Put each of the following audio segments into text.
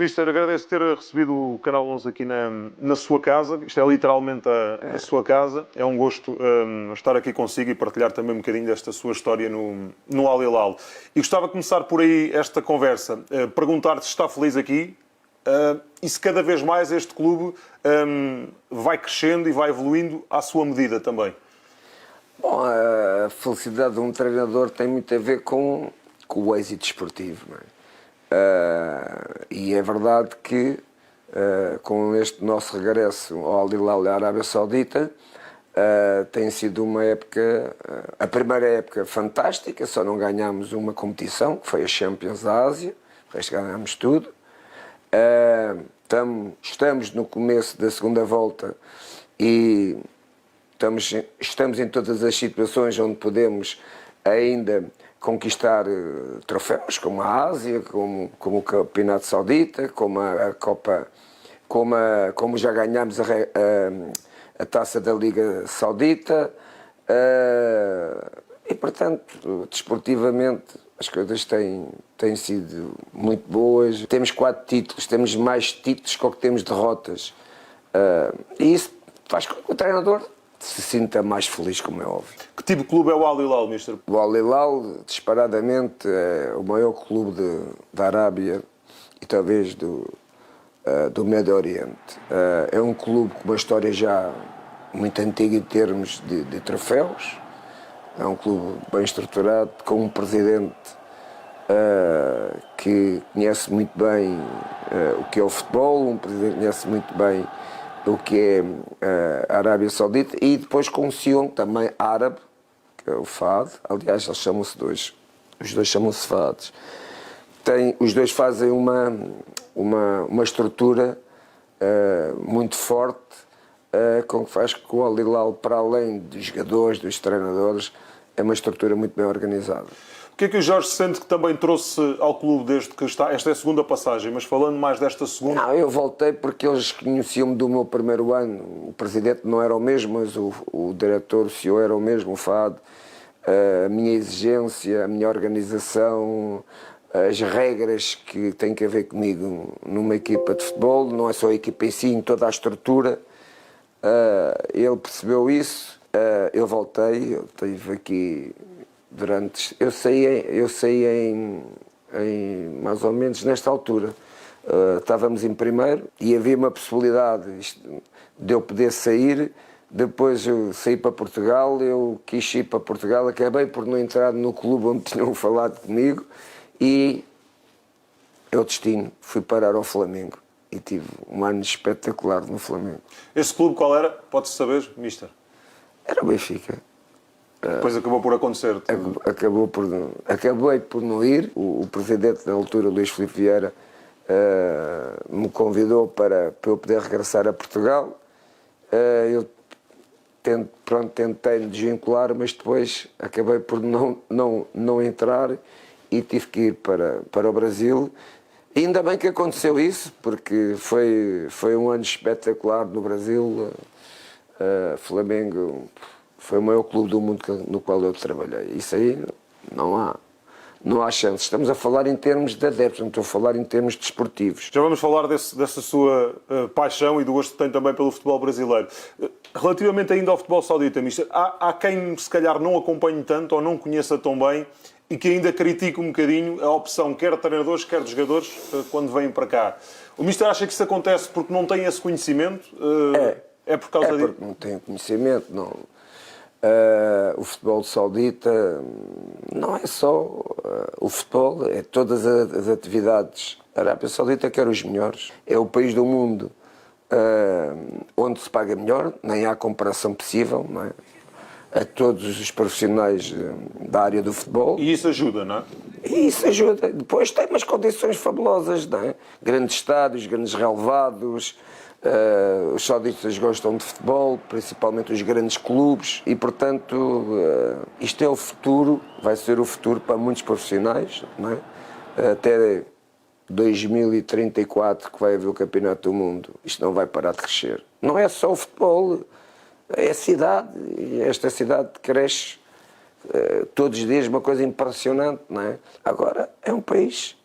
Mister, agradeço ter recebido o Canal 11 aqui na sua casa. Isto é literalmente a sua casa. É um gosto estar aqui consigo e partilhar também um bocadinho desta sua história no Al Hilal. E gostava de começar por aí esta conversa. Perguntar-te se está feliz aqui e se cada vez mais este clube vai crescendo e vai evoluindo à sua medida também. Bom, a felicidade de um treinador tem muito a ver com o êxito desportivo, não é? E é verdade que com este nosso regresso ao Al Hilal da Arábia Saudita tem sido uma época, a primeira época fantástica, só não ganhámos uma competição, que foi a Champions da Ásia, o resto ganhámos tudo. Estamos no começo da segunda volta e estamos em todas as situações onde podemos ainda conquistar troféus, como a Ásia, como o Campeonato Saudita, como a Copa, como já ganhámos a Taça da Liga Saudita. E, portanto, desportivamente, as coisas têm sido muito boas. Temos 4 títulos, temos mais títulos que o que temos derrotas. E isso faz com que o treinador se sinta mais feliz, como é óbvio. Que tipo de clube é o Al Hilal, Mister? O Al Hilal, disparadamente, é o maior clube da Arábia e talvez do Médio Oriente. É um clube com uma história já muito antiga em termos de troféus. É um clube bem estruturado, com um presidente que conhece muito bem o que é o futebol, um presidente que conhece muito bem o que é a Arábia Saudita, e depois com um CEO também árabe, que é o Fahd. Aliás, eles chamam-se os dois chamam-se Fahds. Os dois fazem uma estrutura muito forte, com que faz com que o Al Hilal, para além dos jogadores, dos treinadores, é uma estrutura muito bem organizada. O que é que o Jorge sente que também trouxe ao clube desde que está? Esta é a segunda passagem, mas falando mais desta segunda... Não, eu voltei porque eles conheciam-me do meu primeiro ano. O presidente não era o mesmo, mas o diretor, o CEO era o mesmo, o Fahd. A minha exigência, a minha organização, as regras que têm que haver comigo numa equipa de futebol, não é só a equipa em si, em toda a estrutura. Ele percebeu isso, eu voltei, eu estive aqui... Eu saí em mais ou menos nesta altura. Estávamos em primeiro e havia uma possibilidade de eu poder sair. Depois eu saí para Portugal, eu quis ir para Portugal, acabei por não entrar no clube onde tinham falado comigo e é o destino, fui parar ao Flamengo e tive um ano espetacular no Flamengo. Esse clube qual era? Pode-se saber, Mister? Era o Benfica. Depois acabou por acontecer. Acabei por não ir. O presidente da altura, Luís Filipe Vieira, me convidou para eu poder regressar a Portugal. Eu tentei me desvincular, mas depois acabei por não entrar e tive que ir para o Brasil. E ainda bem que aconteceu isso, porque foi um ano espetacular no Brasil. Flamengo foi o maior clube do mundo no qual eu trabalhei. Isso aí não há chance. Estamos a falar em termos de adeptos, não estou a falar em termos desportivos. Já vamos falar dessa sua paixão e do gosto que tem também pelo futebol brasileiro. Relativamente ainda ao futebol saudita, Mister, há quem se calhar não acompanhe tanto ou não conheça tão bem e que ainda critique um bocadinho a opção quer de treinadores, quer de jogadores quando vêm para cá. O Mister acha que isso acontece porque não tem esse conhecimento? É por causa disso? Porque não tem conhecimento, não. O futebol saudita não é só o futebol, é todas as atividades. A Arábia Saudita quer os melhores. É o país do mundo onde se paga melhor, nem há comparação possível, não é? A todos os profissionais da área do futebol. E isso ajuda, não é? E isso ajuda. Depois tem umas condições fabulosas, não é? Grandes estádios, grandes relevados. Os sauditas gostam de futebol, principalmente os grandes clubes, e portanto isto é o futuro, vai ser o futuro para muitos profissionais, não é? Até 2034 que vai haver o Campeonato do Mundo, isto não vai parar de crescer. Não é só o futebol, é a cidade, e esta cidade cresce todos os dias, uma coisa impressionante, não é? Agora é um país,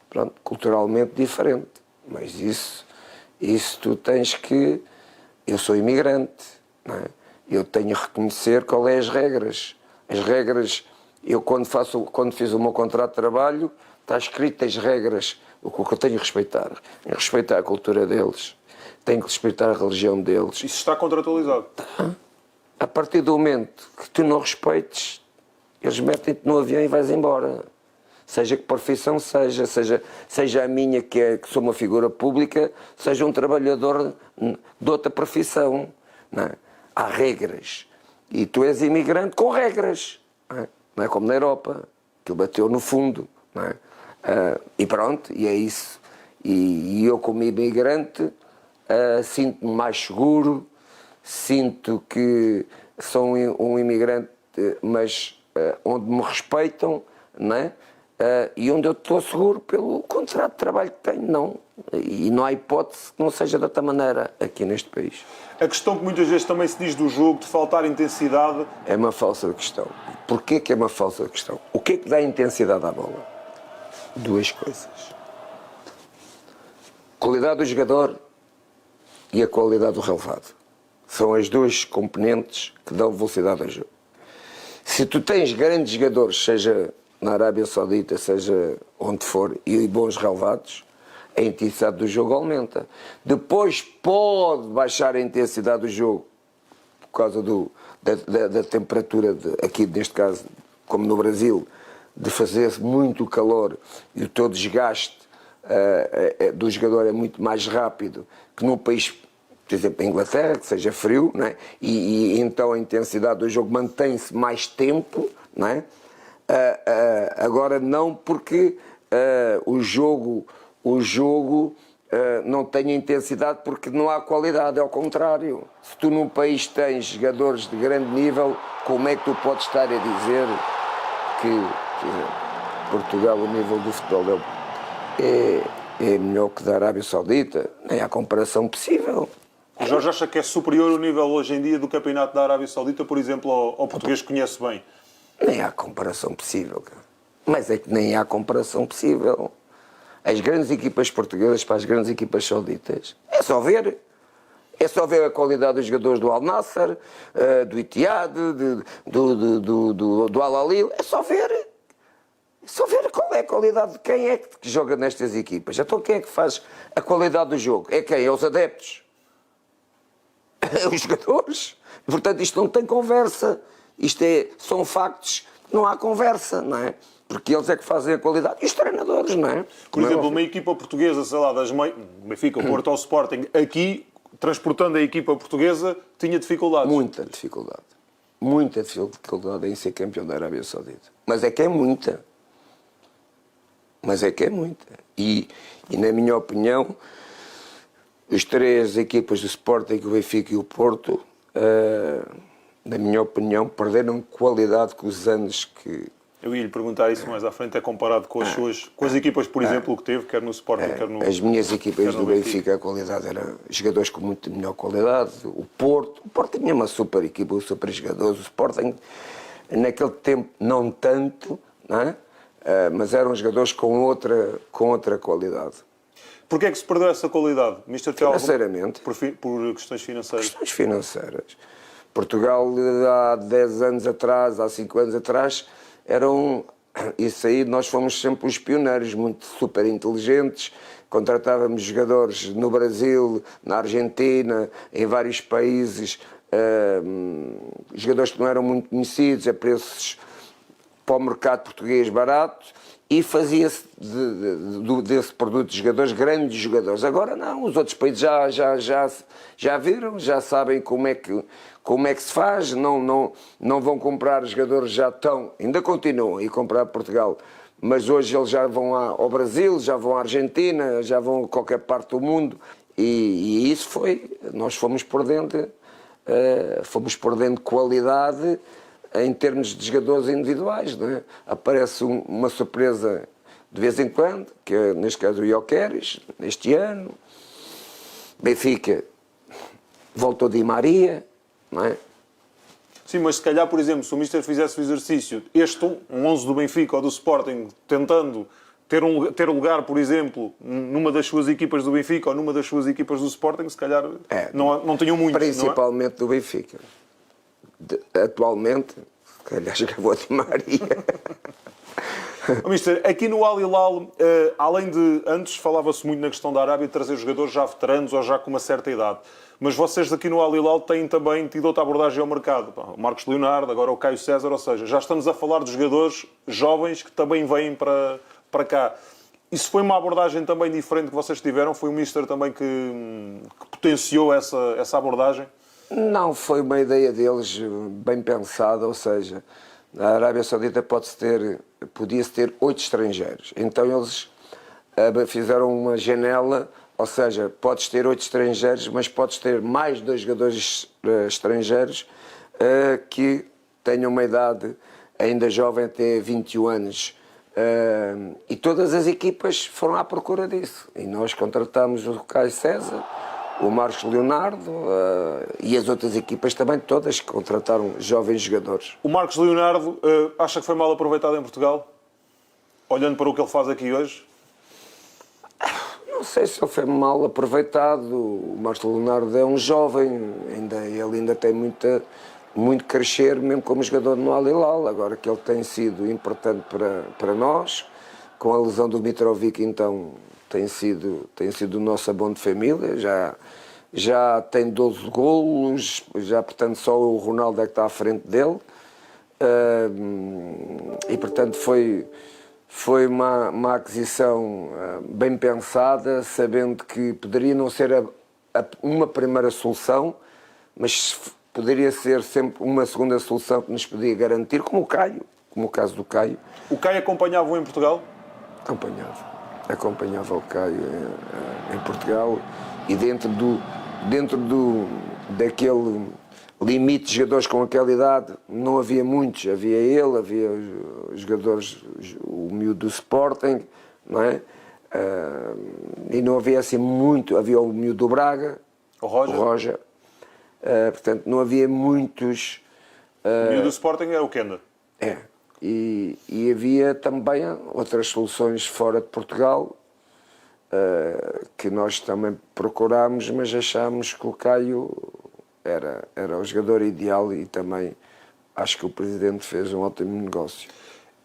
pronto, culturalmente diferente. Mas isso tu tens que... Eu sou imigrante, não é? Eu tenho que reconhecer qual é as regras. As regras, eu quando fiz o meu contrato de trabalho, está escrito as regras, o que eu tenho que respeitar. Tenho que respeitar a cultura deles, tenho que respeitar a religião deles. Isso está contratualizado? A partir do momento que tu não respeites, eles metem-te no avião e vais embora. Seja que profissão seja a minha, que sou uma figura pública, seja um trabalhador de outra profissão. Não é? Há regras. E tu és imigrante com regras. Não é como na Europa, que ele bateu no fundo. Não é? E pronto, e é isso. E eu, como imigrante, sinto-me mais seguro, sinto que sou um imigrante, mas onde me respeitam, não é? E onde eu estou seguro pelo contrato de trabalho que tenho, não. E não há hipótese que não seja de outra maneira aqui neste país. A questão que muitas vezes também se diz do jogo, de faltar intensidade... É uma falsa questão. Porquê que é uma falsa questão? O que é que dá intensidade à bola? Duas coisas. A qualidade do jogador e a qualidade do relevado. São as duas componentes que dão velocidade ao jogo. Se tu tens grandes jogadores, seja na Arábia Saudita, seja onde for, e bons relevados, a intensidade do jogo aumenta. Depois pode baixar a intensidade do jogo por causa da temperatura, aqui neste caso, como no Brasil, de fazer muito calor e o teu desgaste do jogador é muito mais rápido que num país, por exemplo, a Inglaterra, que seja frio, não é? E então a intensidade do jogo mantém-se mais tempo, não é? Agora não porque o jogo não tem intensidade porque não há qualidade, é ao contrário. Se tu num país tens jogadores de grande nível, como é que tu podes estar a dizer que, por exemplo, Portugal, o nível do futebol é melhor que da Arábia Saudita? Nem há comparação possível. O Jorge acha que é superior o nível hoje em dia do campeonato da Arábia Saudita, por exemplo, ao português que conhece bem? Nem há comparação possível, cara. Mas é que nem há comparação possível. As grandes equipas portuguesas para as grandes equipas sauditas. É só ver. É só ver a qualidade dos jogadores do Al Nassr, do Etihad, do Al Hilal. É só ver. É só ver qual é a qualidade de quem é que joga nestas equipas. Então quem é que faz a qualidade do jogo? É quem? É os adeptos. É os jogadores. Portanto, isto não tem conversa. São factos. Não há conversa, não é? Porque eles é que fazem a qualidade. E os treinadores, não é? Por exemplo, uma equipa portuguesa, sei lá, Benfica, o Porto ou o Sporting, aqui, transportando a equipa portuguesa, tinha dificuldades. Muita dificuldade. Muita dificuldade em ser campeão da Arábia Saudita. Mas é que é muita. E na minha opinião, as três equipas do Sporting, o Benfica e o Porto, na minha opinião, perderam qualidade com os anos que... Eu ia lhe perguntar isso mais à frente, é comparado com as equipas, por exemplo, que teve, quer no Sporting, quer no... As minhas equipas do Benfica, a qualidade era jogadores com muito melhor qualidade. O Porto tinha uma super equipa, super jogadores. O Sporting, naquele tempo, não tanto, não é? Mas eram jogadores com outra qualidade. Porquê é que se perdeu essa qualidade? Financeiramente. Por questões financeiras? Questões financeiras. Portugal, há 10 anos atrás, há 5 anos atrás, isso aí nós fomos sempre os pioneiros, muito super inteligentes, contratávamos jogadores no Brasil, na Argentina, em vários países, jogadores que não eram muito conhecidos, a preços para o mercado português barato, e fazia-se desse produto de jogadores, grandes jogadores. Agora não, os outros países já viram, já sabem como é que se faz, não vão comprar jogadores já tão... Ainda continuam a comprar Portugal, mas hoje eles já vão ao Brasil, já vão à Argentina, já vão a qualquer parte do mundo, e isso nós fomos perdendo qualidade em termos de jogadores individuais, não é? Aparece uma surpresa de vez em quando, que é, neste caso, o Gyökeres, neste ano. Benfica voltou Di Maria, não é? Sim, mas se calhar, por exemplo, se o Mister fizesse o exercício, um 11 do Benfica ou do Sporting, tentando ter lugar, por exemplo, numa das suas equipas do Benfica ou numa das suas equipas do Sporting, se calhar não tinham muito, principalmente do Benfica. Atualmente, se calhar jogava o Di Maria. Mister, aqui no Al Hilal, além de, antes falava-se muito na questão da Arábia, de trazer jogadores já veteranos ou já com uma certa idade. Mas vocês aqui no Al Hilal têm também tido outra abordagem ao mercado. O Marcos Leonardo, agora o Caio César, ou seja, já estamos a falar de jogadores jovens que também vêm para cá. Isso foi uma abordagem também diferente que vocês tiveram? Foi o Mister também que potenciou essa abordagem? Não, foi uma ideia deles bem pensada, ou seja, na Arábia Saudita podia-se ter 8 estrangeiros. Então eles fizeram uma janela, ou seja, podes ter 8 estrangeiros, mas podes ter mais 2 jogadores estrangeiros que tenham uma idade ainda jovem, até 21 anos. E todas as equipas foram à procura disso. E nós contratamos o Caio César, o Marcos Leonardo e as outras equipas também, todas que contrataram jovens jogadores. O Marcos Leonardo acha que foi mal aproveitado em Portugal? Olhando para o que ele faz aqui hoje? Não sei se ele foi mal aproveitado. O Marcos Leonardo é um jovem, ele ainda tem muito crescer, mesmo como jogador no Al Hilal. Agora que ele tem sido importante para nós, com a lesão do Mitrovic, então tem sido o nosso abono de família, já tem 12 golos, portanto só o Ronaldo é que está à frente dele, e portanto foi uma aquisição bem pensada, sabendo que poderia não ser uma primeira solução, mas poderia ser sempre uma segunda solução que nos podia garantir, como o caso do Caio. O Caio acompanhava-o em Portugal? Acompanhava o Caio em Portugal, e dentro daquele limite de jogadores com aquela idade não havia muitos, havia os jogadores, o miúdo do Sporting, não é? E não havia assim muito, havia o miúdo do Braga, o Roger. Portanto, não havia muitos. O miúdo do Sporting era o Kenda. E havia também outras soluções fora de Portugal, que nós também procurámos, mas achámos que o Caio era o jogador ideal, e também acho que o Presidente fez um ótimo negócio.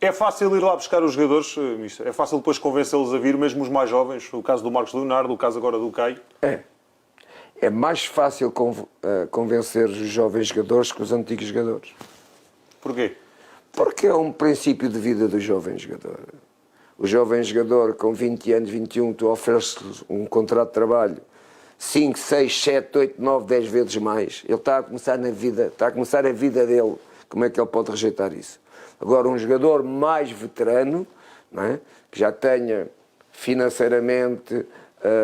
É fácil ir lá buscar os jogadores, Mister? É fácil depois convencê-los a vir, mesmo os mais jovens? O caso do Marcos Leonardo, o caso agora do Caio? É mais fácil convencer os jovens jogadores que os antigos jogadores. Porquê? Porque é um princípio de vida do jovem jogador. O jovem jogador com 20 anos, 21, tu ofereces um contrato de trabalho 5, 6, 7, 8, 9, 10 vezes mais. Ele está a começar a vida dele. Como é que ele pode rejeitar isso? Agora, um jogador mais veterano, não é? Que já tenha financeiramente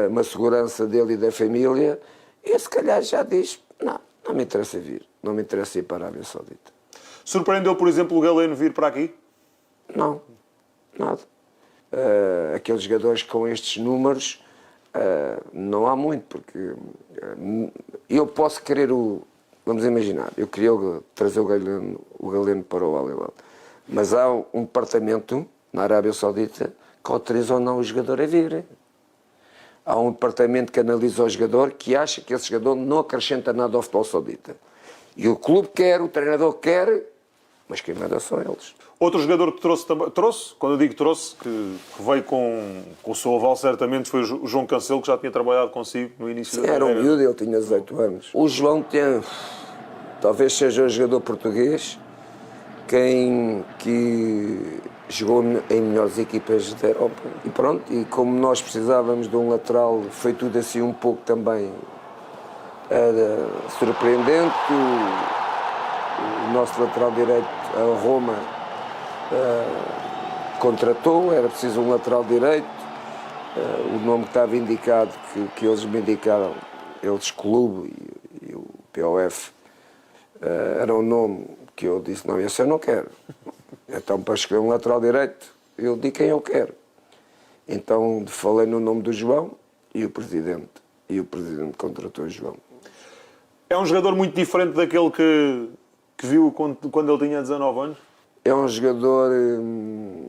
uma segurança dele e da família, e se calhar já diz, não me interessa vir, não me interessa ir para a Arábia Saudita. Surpreendeu, por exemplo, o Galeno vir para aqui? Não, nada. Aqueles jogadores com estes números, não há muito, porque eu posso querer vamos imaginar, eu queria trazer o Galeno para o Al Hilal, mas há um departamento na Arábia Saudita que autoriza ou não o jogador a vir. Há um departamento que analisa o jogador, que acha que esse jogador não acrescenta nada ao futebol saudita. E o clube quer, o treinador quer, mas quem manda são eles. Outro jogador que trouxe, quando eu digo trouxe, que veio com o seu aval certamente, foi o João Cancelo, que já tinha trabalhado consigo no início da carreira. Era um miúdo, ele tinha 18 anos. O João talvez seja o jogador português que jogou em melhores equipas da Europa. E pronto, e como nós precisávamos de um lateral, foi tudo assim um pouco também surpreendente. O nosso lateral direito, a Roma, contratou, era preciso um lateral direito. O nome que estava indicado, que eles me indicaram, eles clube e o POF, era um nome que eu disse, não, esse eu não quero. Então, para escolher um lateral direito, eu digo quem eu quero. Então, falei no nome do João e o Presidente contratou o João. É um jogador muito diferente daquele que viu quando ele tinha 19 anos? É um jogador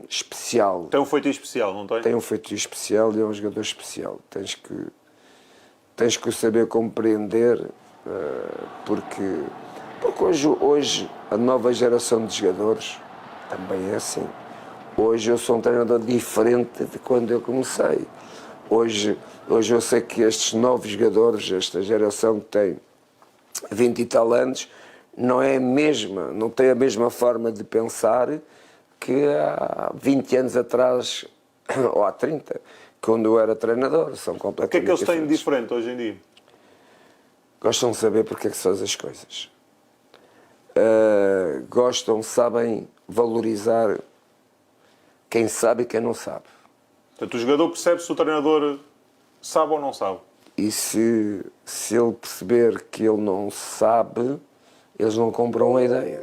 especial. Tem um feitiço especial, não tem? Tem um feitiço especial e é um jogador especial. Tens que o saber compreender, porque hoje a nova geração de jogadores também é assim. Hoje eu sou um treinador diferente de quando eu comecei. Hoje eu sei que estes novos jogadores, esta geração que tem 20 e tal anos, não tem a mesma forma de pensar que há 20 anos atrás, ou há 30, quando eu era treinador. São completamente O que é que eles têm de diferentes. diferente hoje em dia? Gostam de saber porque é que se faz as coisas. Sabem valorizar quem sabe e quem não sabe. Portanto, o jogador percebe se o treinador sabe ou não sabe. E se ele perceber que ele não sabe, eles não compram a ideia.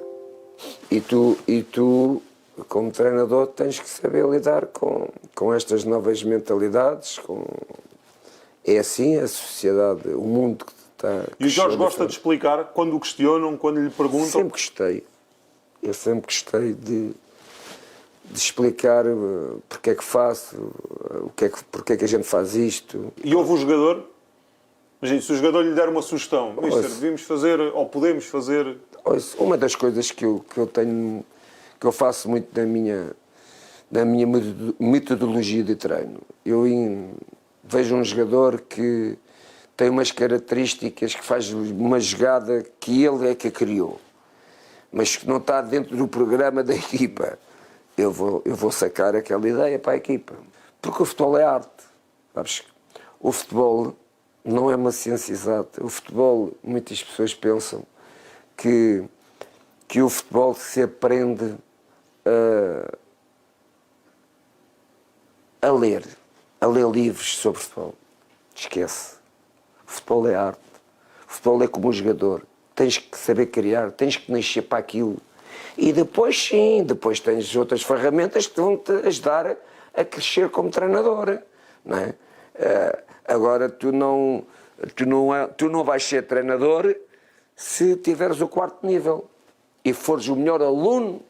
E tu, como treinador, tens que saber lidar com estas novas mentalidades. É assim a sociedade, o mundo que está... E o Jorge gosta de explicar quando o questionam, quando lhe perguntam. Sempre gostei. Eu sempre gostei de explicar porque é que faço, porque é que a gente faz isto. E houve o jogador, imagina, se o jogador lhe der uma sugestão, mister, devíamos fazer, ou podemos fazer... Uma das coisas que eu faço muito na minha metodologia de treino, vejo um jogador que tem umas características, que faz uma jogada que ele é que a criou, mas que não está dentro do programa da equipa. Eu vou sacar aquela ideia para a equipa. Porque o futebol é arte. Sabes? O futebol não é uma ciência exata. O futebol, muitas pessoas pensam que o futebol se aprende a ler livros sobre futebol. Esquece. O futebol é arte. O futebol é como um jogador. Tens que saber criar, tens que nascer para aquilo. E depois depois tens outras ferramentas que vão-te ajudar a crescer como treinador. Não é? Agora tu não vais ser treinador se tiveres o 4º nível e fores o melhor aluno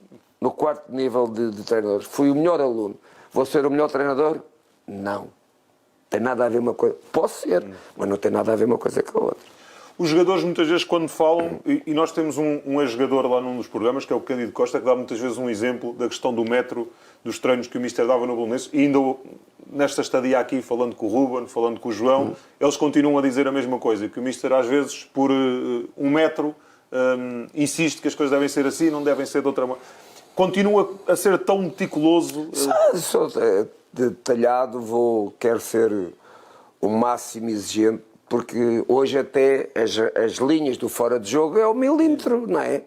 no 4º nível de treinador. Fui o melhor aluno. Vou ser o melhor treinador? Não. Tem nada a ver uma coisa. Posso ser, mas não tem nada a ver uma coisa com a outra. Os jogadores muitas vezes quando falam, e nós temos um ex-jogador lá num dos programas, que é o Cândido Costa, que dá muitas vezes um exemplo da questão do metro, dos treinos que o Mister dava no Belenenses, e ainda nesta estadia aqui, falando com o Ruben, falando com o João, eles continuam a dizer a mesma coisa, que o Mister às vezes, por 1 metro, insiste que as coisas devem ser assim, não devem ser de outra maneira. Continua a ser tão meticuloso. Sou detalhado, quero ser o máximo exigente, porque hoje até as linhas do fora de jogo é o milímetro, não é?